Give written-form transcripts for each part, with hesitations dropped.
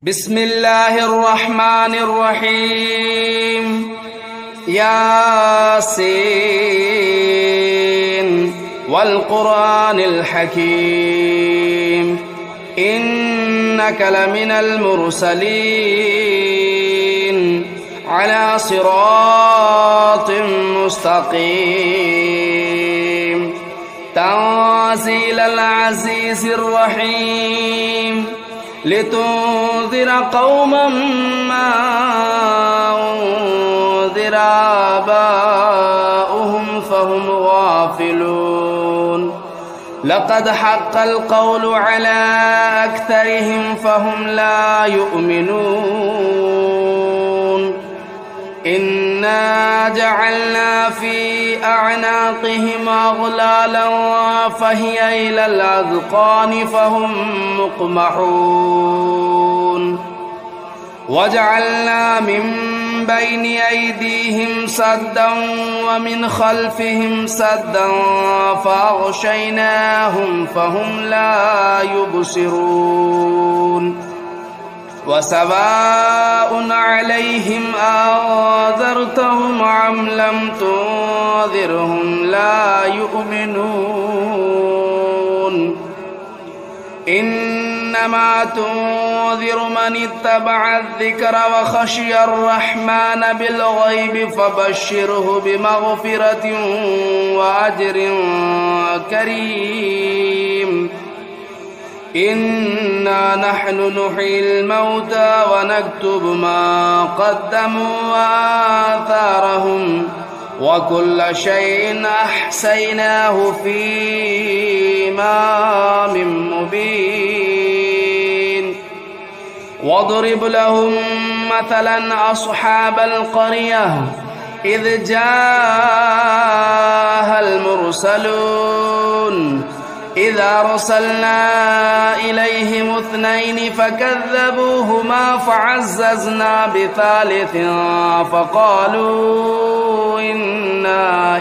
بسم الله الرحمن الرحيم. ياسين والقرآن الحكيم إنك لمن المرسلين على صراط مستقيم تنزيل العزيز الرحيم لتنذر قوما ما أنذر آباؤهم فهم غافلون لقد حق القول على أكثرهم فهم لا يؤمنون إنا جعلنا في أعناقهم أغلالا فهي إلى الأذقان فهم مقمحون وجعلنا من بين أيديهم سدا ومن خلفهم سدا فأغشيناهم فهم لا يبصرون وسواء عليهم أنذرتهم أم لم تنذرهم لا يؤمنون إنما تنذر من اتبع الذكر وخشي الرحمن بالغيب فبشره بمغفرة وأجر كريم إنا نحن نحيي الموتى ونكتب ما قدموا وآثارهم وكل شيء أحصيناه في إمام مبين واضرب لهم مثلا أصحاب القرية إذ جاءها المرسلون إذ أرسلنا إليهم اثنين فكذبوهما فعززنا بثالث فقالوا إنا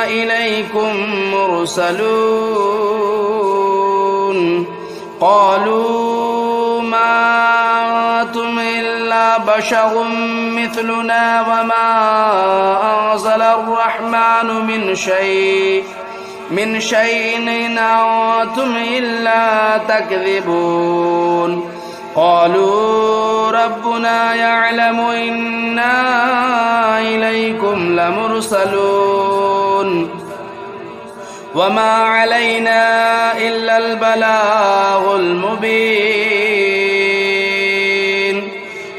إليكم مرسلون قالوا ما أنتم إلا بشر مثلنا وما أنزل الرحمن من شيء إن أنتم إلا تكذبون قالوا ربنا يعلم إنا إليكم لمرسلون وما علينا إلا البلاغ المبين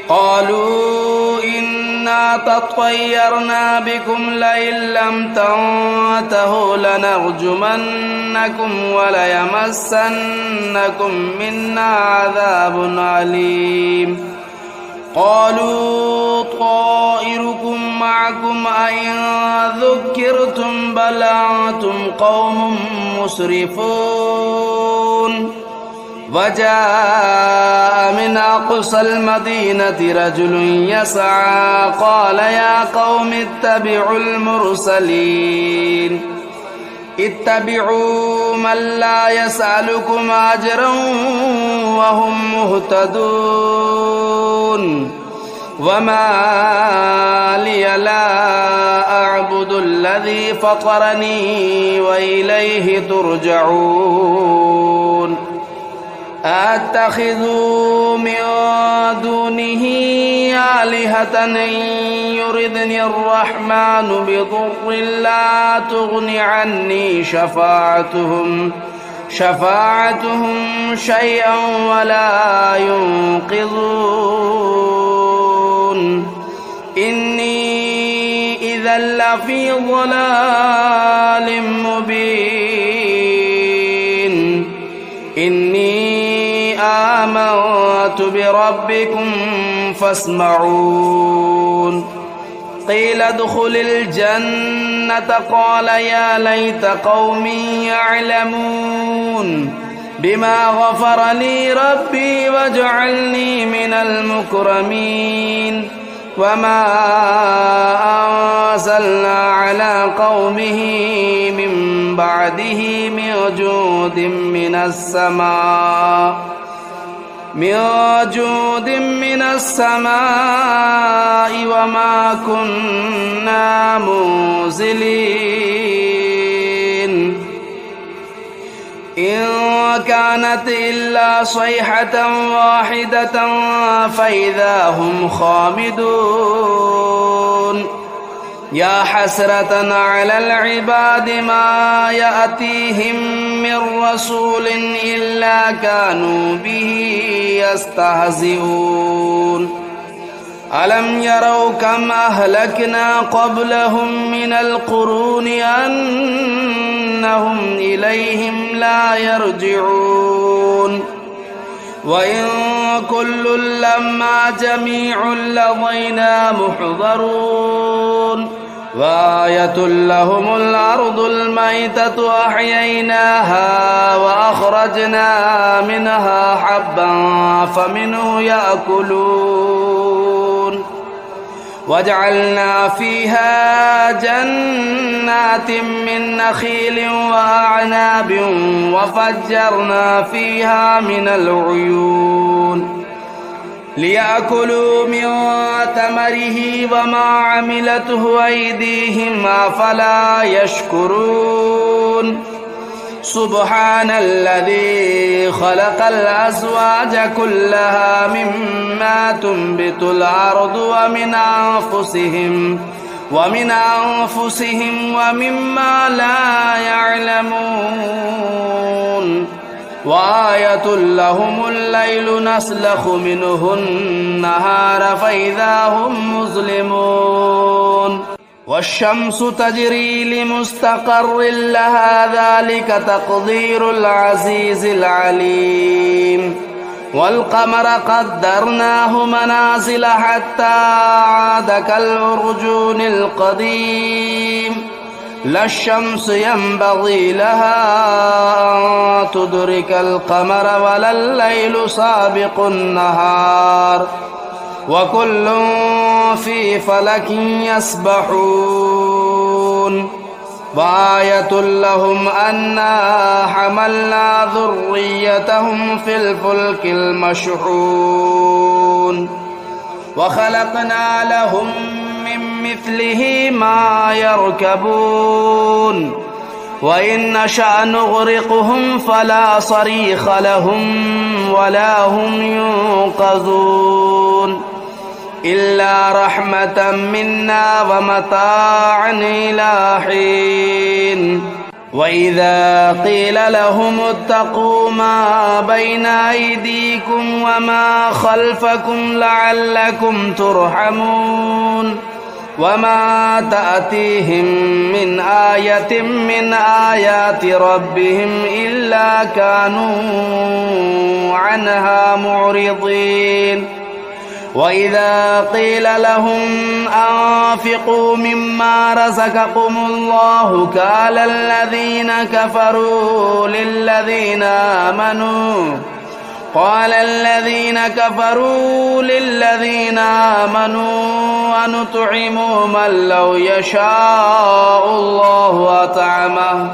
قالوا إنا تطيرنا بكم لئن لم تنتهوا لنرجمنكم وليمسنكم منا عذاب أليم قالوا طائركم معكم أئن ذكرتم بل أنتم قوم مسرفون وجاء من أقصى المدينة رجل يسعى قال يا قوم اتبعوا المرسلين اتبعوا من لا يسألكم أجرا وهم مهتدون وما لي لا أعبد الذي فطرني وإليه ترجعون أتخذوا من دونه آلهة إن يردني الرحمن بضر لا تغن عني شفاعتهم شيئا ولا ينقذون إني إذا لفي ضلال مبين إني آمنت بربكم فاسمعون قيل ادخل الجنة قال يا ليت قومي يعلمون بما غفر لي ربي وجعلني من المكرمين وما أنزلنا على قومه من بعده من جود من السماء وما كنا منزلين إن كانت إلا صيحة واحدة فإذا هم خامدون يا حسرة على العباد ما يأتيهم من رسول إلا كانوا به يستهزئون ألم يروا كم أهلكنا قبلهم من القرون أنهم إليهم لا يرجعون وإن كل لما جميع لدينا محضرون وآية لهم الأرض الميتة أحييناها وأخرجنا منها حبا فمنه يأكلون وجعلنا فيها جنات من نخيل وأعناب وفجرنا فيها من العيون ليأكلوا من ثمره وما عملته أيديهم أفلا يشكرون سبحان الذي خلق الأزواج كلها مما تنبت الأرض ومن أنفسهم ومما لا يعلمون وآية لهم الليل نسلخ منه النهار فإذا هم مظلمون والشمس تجري لمستقر لها ذلك تقدير العزيز العليم والقمر قدرناه منازل حتى عاد كالعرجون القديم لا الشمس ينبغي لها أن تدرك القمر ولا الليل سابق النهار وكل في فلك يسبحون وآية لهم أنا حملنا ذريتهم في الفلك المشحون وخلقنا لهم من مثله ما يركبون وإن نشأ نغرقهم فلا صريخ لهم ولا هم ينقذون إلا رحمة منا ومتاعا إلى حين وإذا قيل لهم اتقوا ما بين أيديكم وما خلفكم لعلكم ترحمون وما تأتيهم من آية من آيات ربهم إلا كانوا عنها معرضين وإذا قيل لهم أنفقوا مما رزقكم الله قال الذين كفروا للذين آمنوا أنطعم من لو يشاء الله أطعمه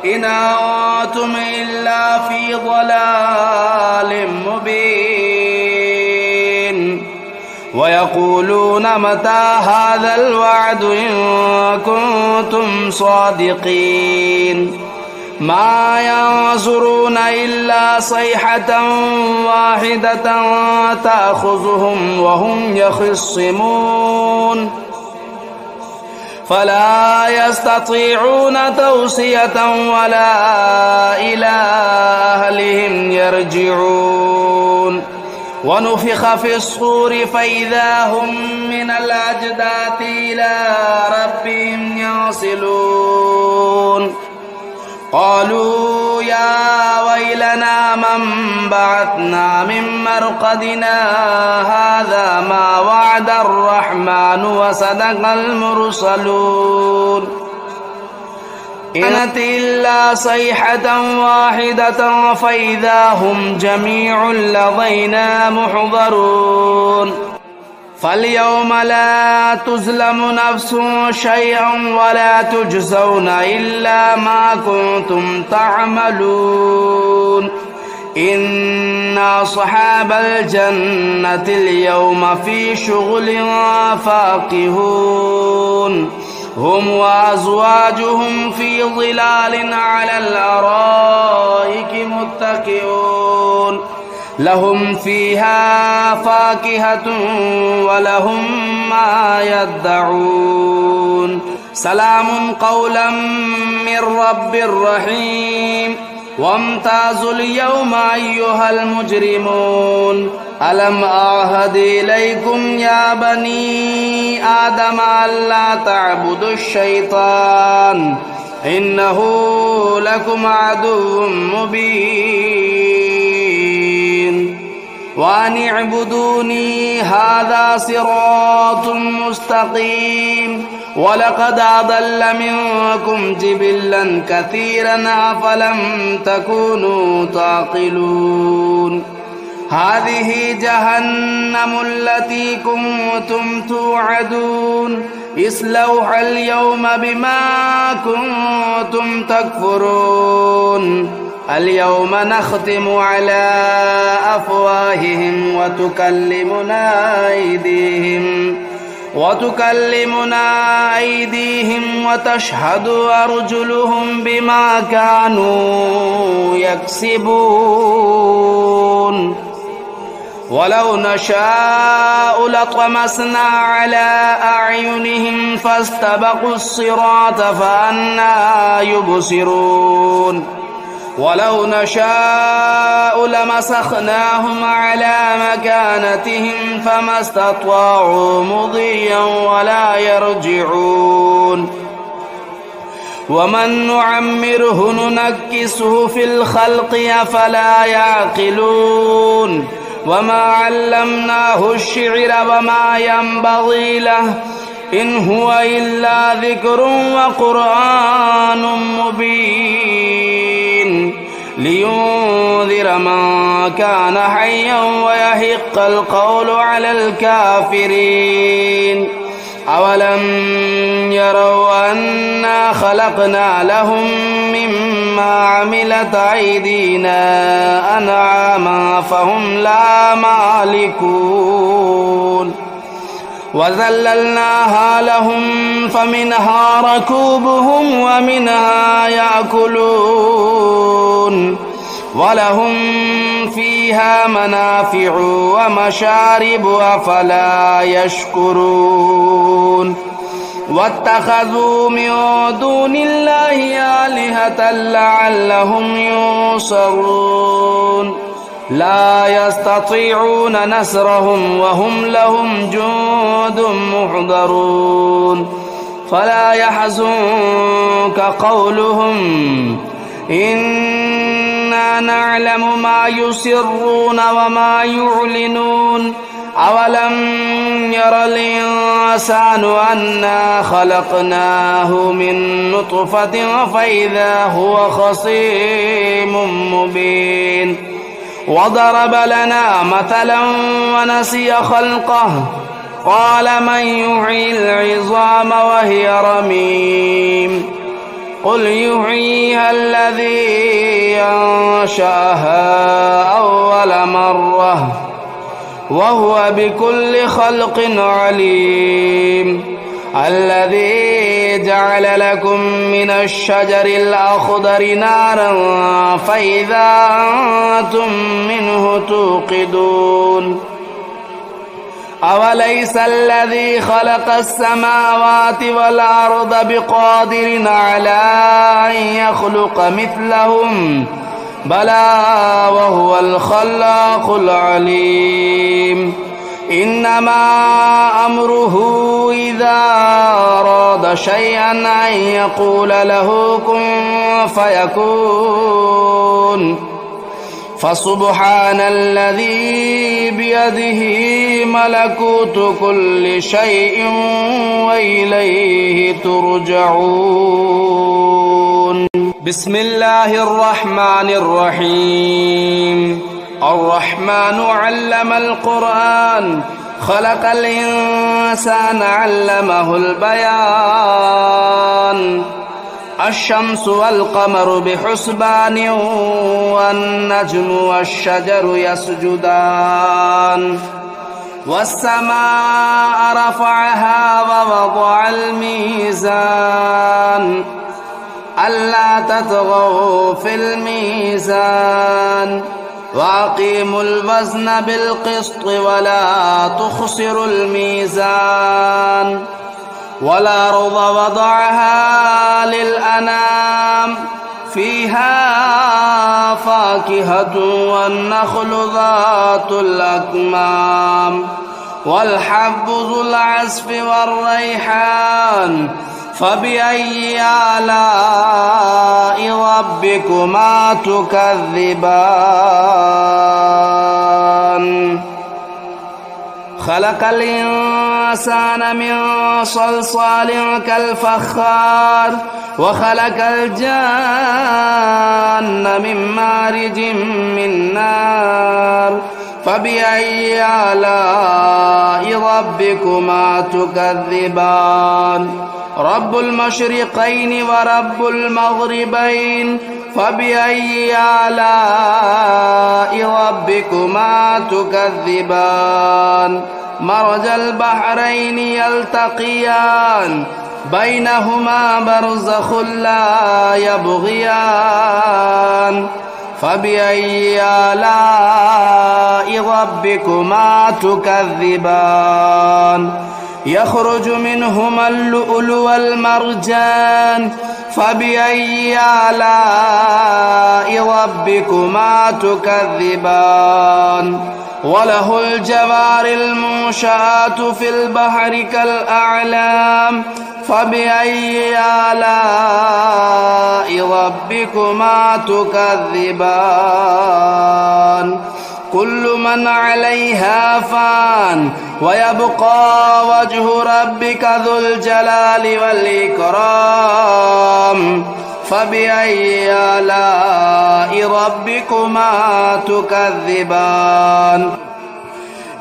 إن أنتم إلا في ضلال مبين ويقولون متى هذا الوعد إن كنتم صادقين ما ينظرون إلا صيحة واحدة تأخذهم وهم يخصمون فلا يستطيعون توصية ولا إلى أهلهم يرجعون ونفخ في الصور فإذا هم من الأجداث إلى ربهم ينسلون قالوا يا ويلنا من بعثنا من مرقدنا هذا ما وعد الرحمن وصدق المرسلون إن كانت إلا صيحة واحدة فإذا هم جميع لدينا محضرون فاليوم لا تظلم نفس شيئا ولا تجزون إلا ما كنتم تعملون إن أصحاب الجنة اليوم في شغل فاكهون هم وأزواجهم في ظلال على الأرائك متكئون لهم فيها فاكهة ولهم ما يدعون سلام قولا من رب رحيم وامتازوا اليوم أيها المجرمون ألم أعهد إليكم يا بني آدم ألا تعبدوا الشيطان إنه لكم عدو مبين وأن اعبدوني هذا صراط مستقيم ولقد أضل منكم جبلا كثيرا أفلم تكونوا تعقلون هذه جهنم التي كنتم توعدون اصلوها اليوم بما كنتم تكفرون اليوم نختم على أفواههم وتكلمنا أيديهم وتشهد أرجلهم بما كانوا يكسبون ولو نشاء لطمسنا على أعينهم فاستبقوا الصراط فأنى يبصرون ولو نشاء لمسخناهم على مكانتهم فما استطاعوا مضيا ولا يرجعون ومن نعمره ننكسه في الخلق أفلا يعقلون وما علمناه الشعر وما ينبغي له إن هو إلا ذكر وقرآن مبين لينذر من كان حيا ويحق القول على الكافرين أولم يروا أنا خلقنا لهم مما عملت أيدينا أنعاما فهم لا مالكون وذللناها لهم فمنها ركوبهم ومنها يأكلون ولهم فيها منافع ومشارب أفلا يشكرون واتخذوا من دون الله آلهة لعلهم ينصرون لا يستطيعون نصرهم وهم لهم جند محضرون فلا يحزنك قولهم إنا نعلم ما يسرون وما يعلنون أولم ير الإنسان أنا خلقناه من نطفة فإذا هو خصيم مبين وضرب لنا مثلا ونسي خلقه قال من يحيي العظام وهي رميم قل يحييها الذي أنشأها أول مرة وهو بكل خلق عليم الذي جعل لكم من الشجر الأخضر نارا فإذا أنتم منه توقدون أوليس الذي خلق السماوات والأرض بقادر على أن يخلق مثلهم بلى وهو الخلاق العليم إنما أمره إذا أراد شيئا أن يقول له كن فيكون فسبحان الذي بيده ملكوت كل شيء وإليه ترجعون بسم الله الرحمن الرحيم الرحمن علم القرآن خلق الإنسان علمه البيان الشمس والقمر بحسبان والنجم والشجر يسجدان والسماء رفعها ووضع الميزان ألا تطغوا في الميزان وأقيموا الوزن بالقسط ولا تخسروا الميزان والأرض وضعها للأنام فيها فاكهة والنخل ذات الأكمام والحب ذو العصف والريحان فبأي آلاء ربكما تكذبان خلق الإنسان من صلصال كالفخار وخلق الجان من مارج من نار فبأي آلاء ربكما تكذبان رب المشرقين ورب المغربين فبأي آلاء ربكما تكذبان مرج البحرين يلتقيان بينهما برزخ لا يبغيان فبأي آلاء ربكما تكذبان يخرج منهما اللؤلؤ والمرجان فبأي آلاء ربكما تكذبان وله الجوار المنشآت في البحر كالأعلام فبأي آلاء ربكما تكذبان كل من عليها فان ويبقى وجه ربك ذو الجلال والإكرام فبأي آلاء ربكما تكذبان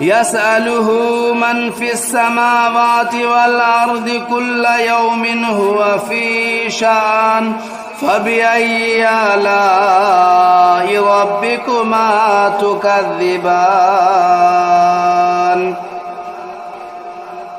يسأله من في السماوات والأرض كل يوم هو في شأن فبأي آلاء ربكما تكذبان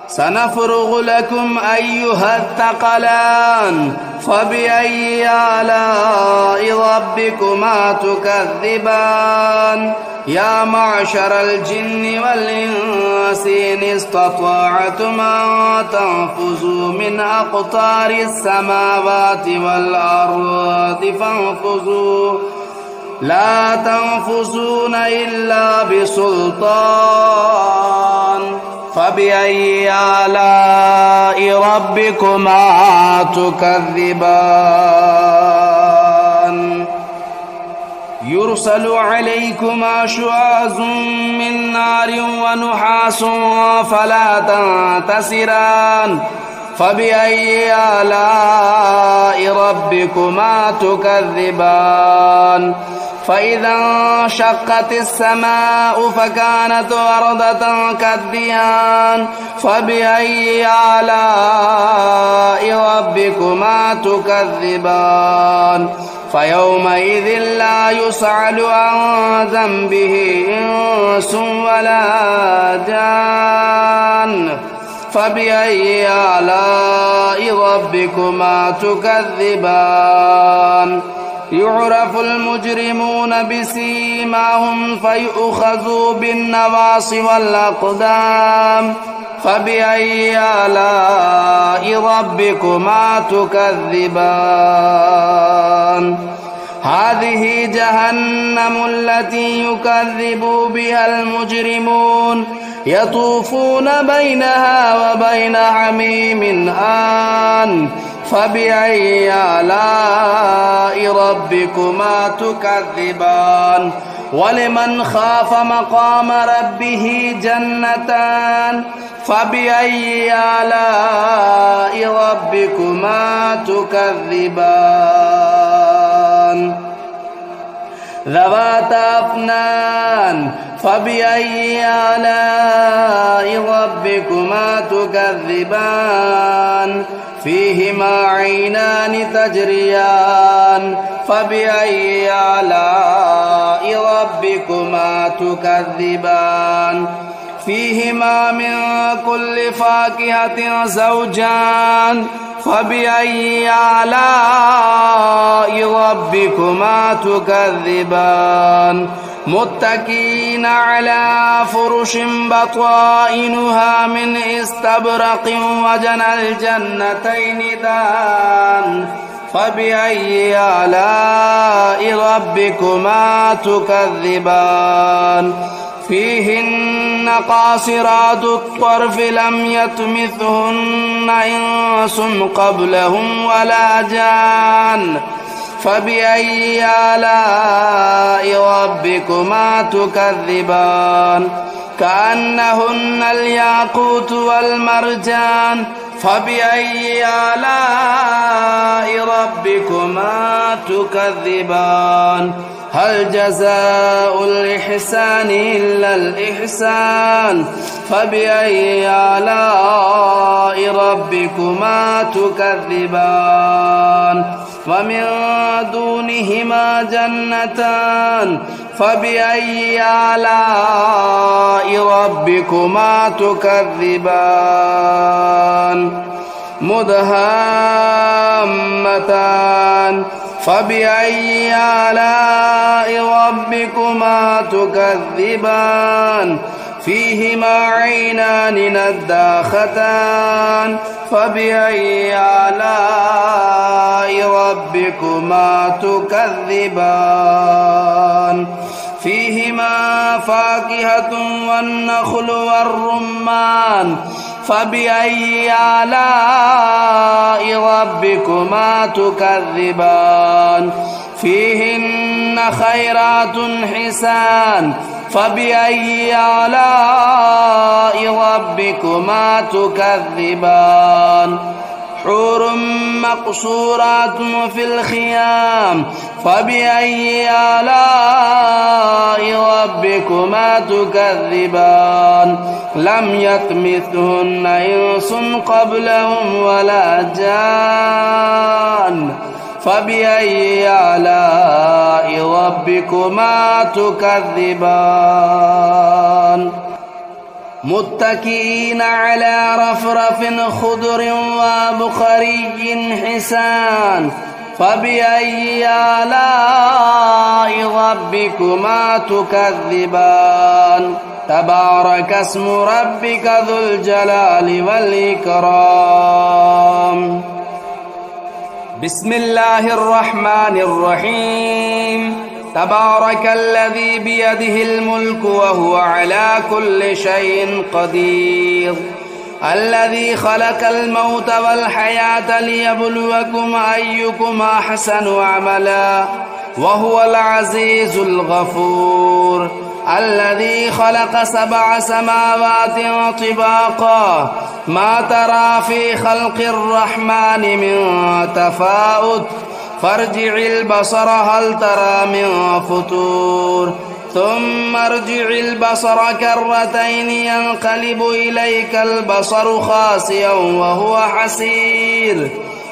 سنفرغ لكم أيها الثقلان فبأي آلاء ربكما تكذبان يا معشر الجن والإنس إن استطعتم أن تنفذوا من أقطار السماوات والأرض فانفذوا لا تنفذون إلا بسلطان فبأي آلاء ربكما تكذبان يرسل عليكما شواظ من نار ونحاس فلا تنتصران فبأي آلاء ربكما تكذبان فإذا انشقت السماء فكانت وردة كالدهان فبأي آلاء ربكما تكذبان فيومئذ لا يسأل عن ذنبه إنس ولا جان فبأي آلاء ربكما تكذبان يعرف المجرمون بسيماهم فيؤخذوا بالنواصي والأقدام فبأي آلاء ربكما تكذبان هذه جهنم التي يكذب بها المجرمون يطوفون بينها وبين حميم آن فبأي آلاء ربكما تكذبان ولمن خاف مقام ربه جنتان فبأي آلاء ربكما تكذبان ذواتا أفنان فبأي آلاء ربكما تكذبان فيهما عينان تجريان فبأي آلاء ربكما تكذبان فيهما من كل فاكهة زوجان فبأي آلاء ربكما تكذبان متكئين على فرش بطائنها من استبرق وجنى الجنتين دان فبأي آلاء ربكما تكذبان فيهن قاصرات الطرف لم يطمثهن إنس قبلهم ولا جان فبأي آلاء ربكما تكذبان كأنهن الياقوت والمرجان فبأي آلاء ربكما تكذبان هل جزاء الإحسان إلا الإحسان فبأي آلاء ربكما تكذبان ومن دونهما جنتان فبأي آلاء ربكما تكذبان مدهامتان فبأي آلاء ربكما تكذبان فيهما عينان نضاختان فبأي آلاء ربكما تكذبان فيهما فاكهة والنخل والرمان فبأي آلاء ربكما تكذبان فيهن خيرات حسان فبأي آلاء ربكما تكذبان حور مقصورات في الخيام فبأي آلاء ربكما تكذبان لم يطمثهن إنس قبلهم ولا جان فبأي آلاء ربكما تكذبان متكئين على رفرف خضر وبخري حسان فبأي آلاء ربكما تكذبان تبارك اسم ربك ذو الجلال والإكرام بسم الله الرحمن الرحيم تبارك الذي بيده الملك وهو على كل شيء قدير الذي خلق الموت والحياة ليبلوكم أيكم أحسن عملا وهو العزيز الغفور الذي خلق 7 سماوات طباقا ما ترى في خلق الرحمن من تفاوت فارجع البصر هل ترى من فطور ثم ارجع البصر كرتين ينقلب إليك البصر خاسئا وهو حسير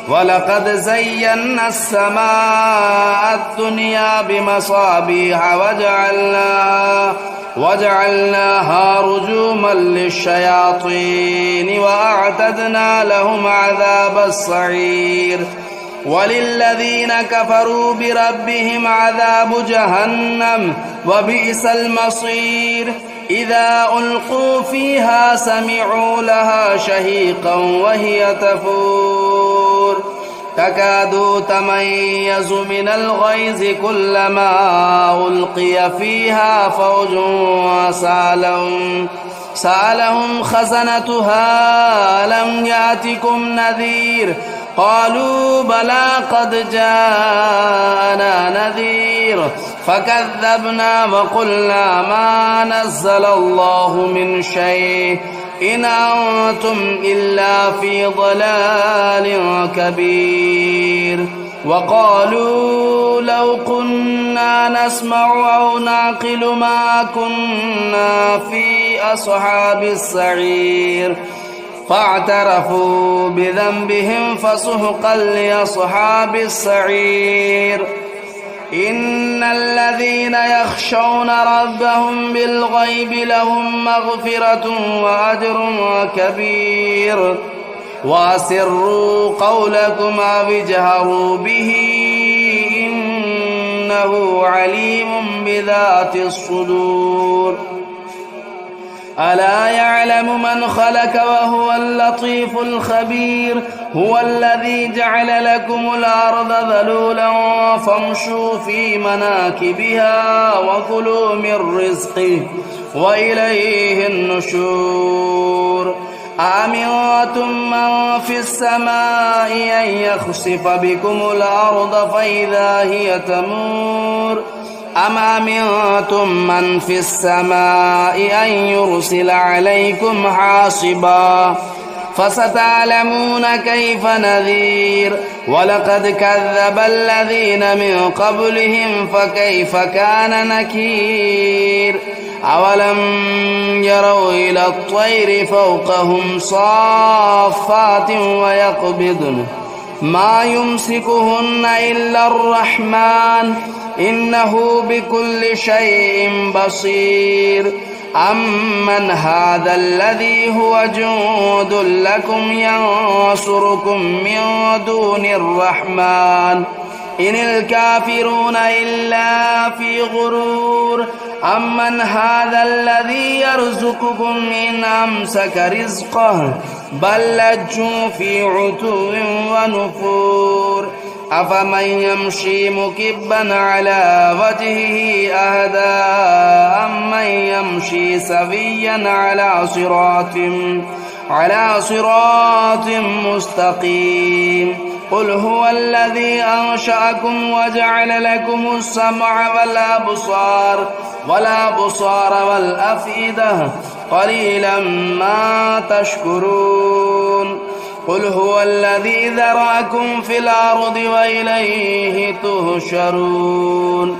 ولقد زينا السماء الدنيا بمصابيح وجعلناها رجوما للشياطين وأعتدنا لهم عذاب السعير وللذين كفروا بربهم عذاب جهنم وبئس المصير إذا ألقوا فيها سمعوا لها شهيقا وهي تفور تكاد تميز من الغيظ كلما ألقي فيها فوج سألهم خزنتها ألم يأتكم نذير قالوا بلى قد جاءنا نذير فكذبنا وقلنا ما نزل الله من شيء إن أنتم إلا في ضلال كبير وقالوا لو كنا نسمع أو نعقل ما كنا في أصحاب السعير فاعترفوا بذنبهم فسحقا لأصحاب السعير. إن الذين يخشون ربهم بالغيب لهم مغفرة وأجر كبير. وأسروا قولكم أو اجهروا به إنه عليم بذات الصدور. ألا يعلم من خلق وهو اللطيف الخبير. هو الذي جعل لكم الأرض ذلولا فامشوا في مناكبها وكلوا من رزقه وإليه النشور. أأمنتم من في السماء أن يخسف بكم الأرض فإذا هي تمور أم أمنتم من في السماء أن يرسل عليكم حاصبا فستعلمون كيف نذير. ولقد كذب الذين من قبلهم فكيف كان نكير. أولم يروا إلى الطير فوقهم صافات ويقبضن ما يمسكهن إلا الرحمن إنه بكل شيء بصير. أمن هذا الذي هو جند لكم ينصركم من دون الرحمن إن الكافرون إلا في غرور. أمن هذا الذي يرزقكم إن أمسك رزقه بل لجوا في عتو ونفور. أفمن يمشي مكبا على وجهه أهدى أمن يمشي سويا على صراط مستقيم. قل هو الذي أنشأكم وجعل لكم السمع والأبصار والأفئدة قليلا ما تشكرون. قل هو الذي ذرأكم في الأرض وإليه تهشرون.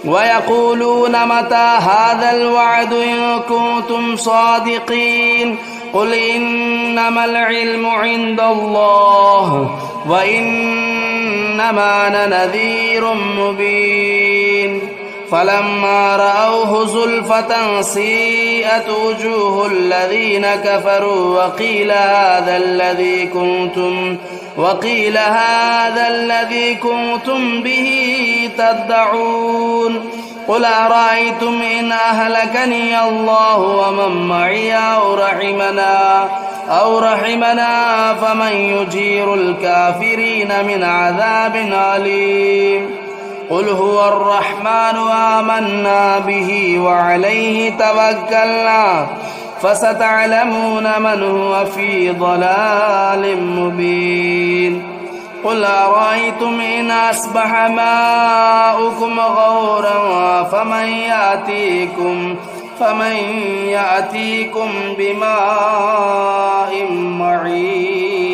ويقولون متى هذا الوعد إن كنتم صادقين. قل إنما العلم عند الله وإنما أنا نذير مبين. فلما رأوه زلفة سيئت وجوه الذين كفروا وقيل هذا الذي كنتم به تدعون. قل أرأيتم إن أهلكني الله ومن معي أو رحمنا فمن يجير الكافرين من عذاب أليم. قل هو الرحمن آمنا به وعليه توكلنا فستعلمون من هو في ضلال مبين. قل أرأيتم إن أصبح ماؤكم غورا فمن يأتيكم بماء معين.